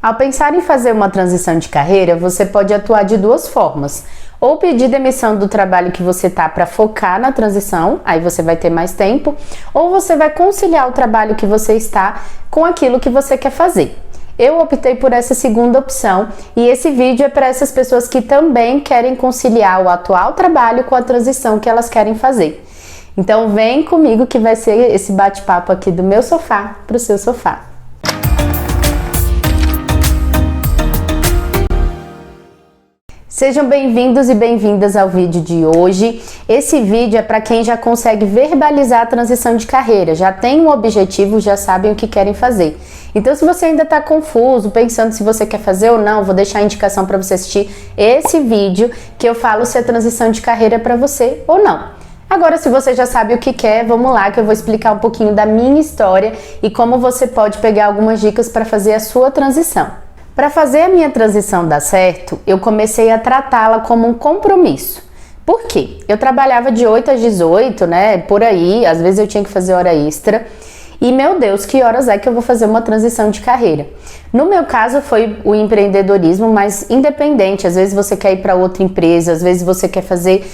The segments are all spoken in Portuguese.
Ao pensar em fazer uma transição de carreira, você pode atuar de duas formas. Ou pedir demissão do trabalho que você está para focar na transição, aí você vai ter mais tempo, ou você vai conciliar o trabalho que você está com aquilo que você quer fazer. Eu optei por essa segunda opção e esse vídeo é para essas pessoas que também querem conciliar o atual trabalho com a transição que elas querem fazer. Então vem comigo que vai ser esse bate-papo aqui do meu sofá para o seu sofá. Sejam bem-vindos e bem-vindas ao vídeo de hoje. Esse vídeo é para quem já consegue verbalizar a transição de carreira, já tem um objetivo, já sabem o que querem fazer. Então, se você ainda está confuso, pensando se você quer fazer ou não, vou deixar a indicação para você assistir esse vídeo que eu falo se a transição de carreira é para você ou não. Agora, se você já sabe o que quer, vamos lá que eu vou explicar um pouquinho da minha história e como você pode pegar algumas dicas para fazer a sua transição. Para fazer a minha transição dar certo, eu comecei a tratá-la como um compromisso. Por quê? Eu trabalhava de 8 às 18, né? Por aí, às vezes eu tinha que fazer hora extra. E, meu Deus, que horas é que eu vou fazer uma transição de carreira? No meu caso, foi o empreendedorismo, mas independente. Às vezes você quer ir para outra empresa, às vezes você quer fazer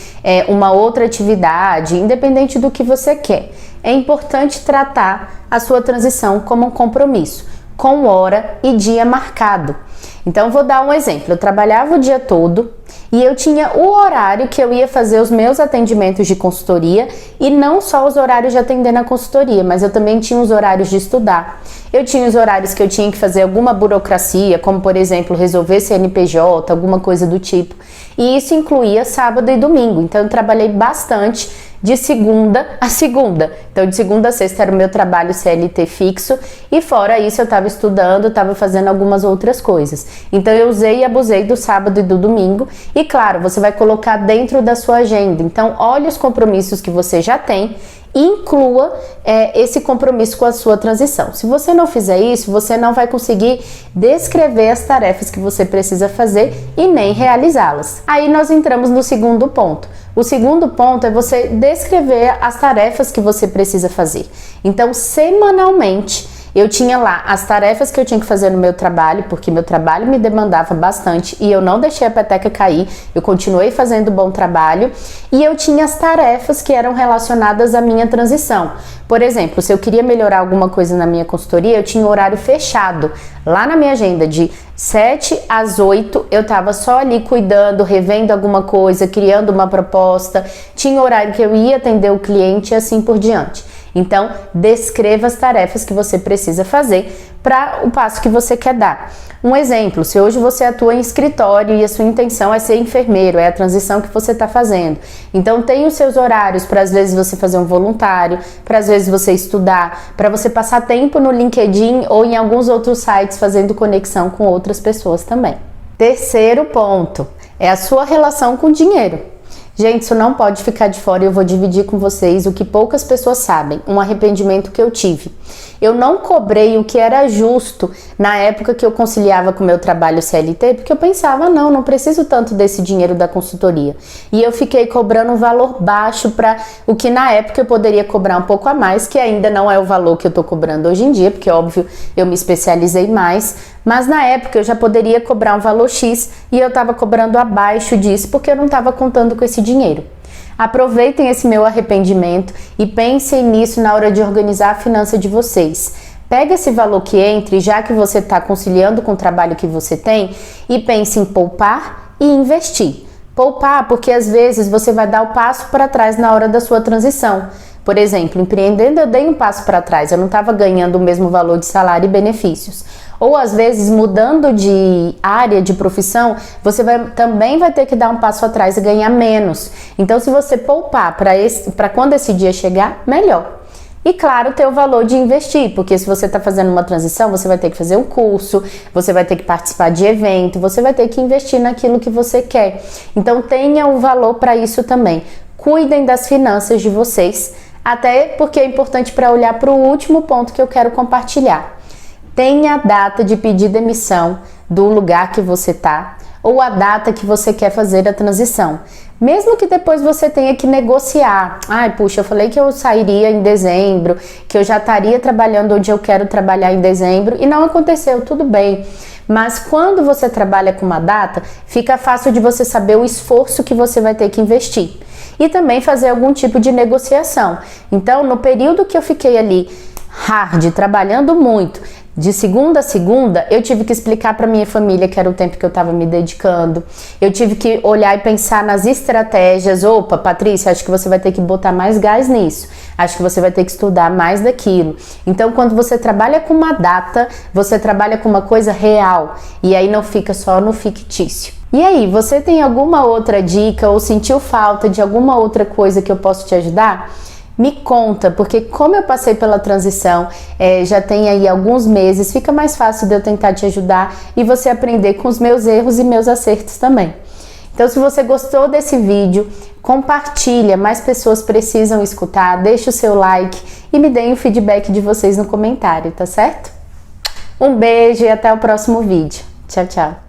uma outra atividade, independente do que você quer. É importante tratar a sua transição como um compromisso, com hora e dia marcado. Então, vou dar um exemplo. Eu trabalhava o dia todo e eu tinha o horário que eu ia fazer os meus atendimentos de consultoria e não só os horários de atender na consultoria, mas eu também tinha os horários de estudar. Eu tinha os horários que eu tinha que fazer alguma burocracia, como por exemplo, resolver CNPJ, alguma coisa do tipo. E isso incluía sábado e domingo. Então, eu trabalhei bastante de segunda a segunda. Então, de segunda a sexta era o meu trabalho CLT fixo e fora isso eu estava estudando, estava fazendo algumas outras coisas. Então, eu usei e abusei do sábado e do domingo e, claro, você vai colocar dentro da sua agenda. Então, olhe os compromissos que você já tem e inclua esse compromisso com a sua transição. Se você não fizer isso, você não vai conseguir descrever as tarefas que você precisa fazer e nem realizá-las. Aí nós entramos no segundo ponto. O segundo ponto é você descrever as tarefas que você precisa fazer. Então, semanalmente, eu tinha lá as tarefas que eu tinha que fazer no meu trabalho, porque meu trabalho me demandava bastante e eu não deixei a peteca cair, eu continuei fazendo bom trabalho e eu tinha as tarefas que eram relacionadas à minha transição. Por exemplo, se eu queria melhorar alguma coisa na minha consultoria, eu tinha um horário fechado. Lá na minha agenda, de 7 às 8, eu estava só ali cuidando, revendo alguma coisa, criando uma proposta, tinha horário que eu ia atender o cliente e assim por diante. Então, descreva as tarefas que você precisa fazer para o passo que você quer dar. Um exemplo, se hoje você atua em escritório e a sua intenção é ser enfermeiro, é a transição que você está fazendo. Então, tem os seus horários para às vezes você fazer um voluntário, para às vezes você estudar, para você passar tempo no LinkedIn ou em alguns outros sites fazendo conexão com outras pessoas também. Terceiro ponto é a sua relação com o dinheiro. Gente, isso não pode ficar de fora e eu vou dividir com vocês o que poucas pessoas sabem, um arrependimento que eu tive. Eu não cobrei o que era justo na época que eu conciliava com o meu trabalho CLT, porque eu pensava, não preciso tanto desse dinheiro da consultoria. E eu fiquei cobrando um valor baixo para o que na época eu poderia cobrar um pouco a mais, que ainda não é o valor que eu tô cobrando hoje em dia, porque óbvio eu me especializei mais, mas na época eu já poderia cobrar um valor X e eu estava cobrando abaixo disso porque eu não estava contando com esse dinheiro. Aproveitem esse meu arrependimento e pensem nisso na hora de organizar a finança de vocês. Pega esse valor que entre, já que você está conciliando com o trabalho que você tem, e pense em poupar e investir. Poupar porque às vezes você vai dar o passo para trás na hora da sua transição. Por exemplo, empreendendo eu dei um passo para trás, eu não estava ganhando o mesmo valor de salário e benefícios. Ou às vezes mudando de área, de profissão, você também vai ter que dar um passo atrás e ganhar menos. Então se você poupar para quando esse dia chegar, melhor. E claro, ter o valor de investir, porque se você está fazendo uma transição, você vai ter que fazer um curso, você vai ter que participar de evento, você vai ter que investir naquilo que você quer. Então tenha o valor para isso também. Cuidem das finanças de vocês, até porque é importante para olhar para o último ponto que eu quero compartilhar. Tenha a data de pedir demissão do lugar que você está ou a data que você quer fazer a transição. Mesmo que depois você tenha que negociar. Puxa, eu falei que eu sairia em dezembro, que eu já estaria trabalhando onde eu quero trabalhar em dezembro e não aconteceu, tudo bem. Mas quando você trabalha com uma data, fica fácil de você saber o esforço que você vai ter que investir. E também fazer algum tipo de negociação. Então, no período que eu fiquei ali hard, trabalhando muito, de segunda a segunda, eu tive que explicar para minha família que era o tempo que eu estava me dedicando. Eu tive que olhar e pensar nas estratégias. Opa, Patrícia, acho que você vai ter que botar mais gás nisso. Acho que você vai ter que estudar mais daquilo. Então, quando você trabalha com uma data, você trabalha com uma coisa real. E aí não fica só no fictício. E aí, você tem alguma outra dica ou sentiu falta de alguma outra coisa que eu posso te ajudar? Me conta, porque como eu passei pela transição, já tem aí alguns meses, fica mais fácil de eu tentar te ajudar e você aprender com os meus erros e meus acertos também. Então, se você gostou desse vídeo, compartilha, mais pessoas precisam escutar, deixa o seu like e me deem o feedback de vocês no comentário, tá certo? Um beijo e até o próximo vídeo. Tchau, tchau!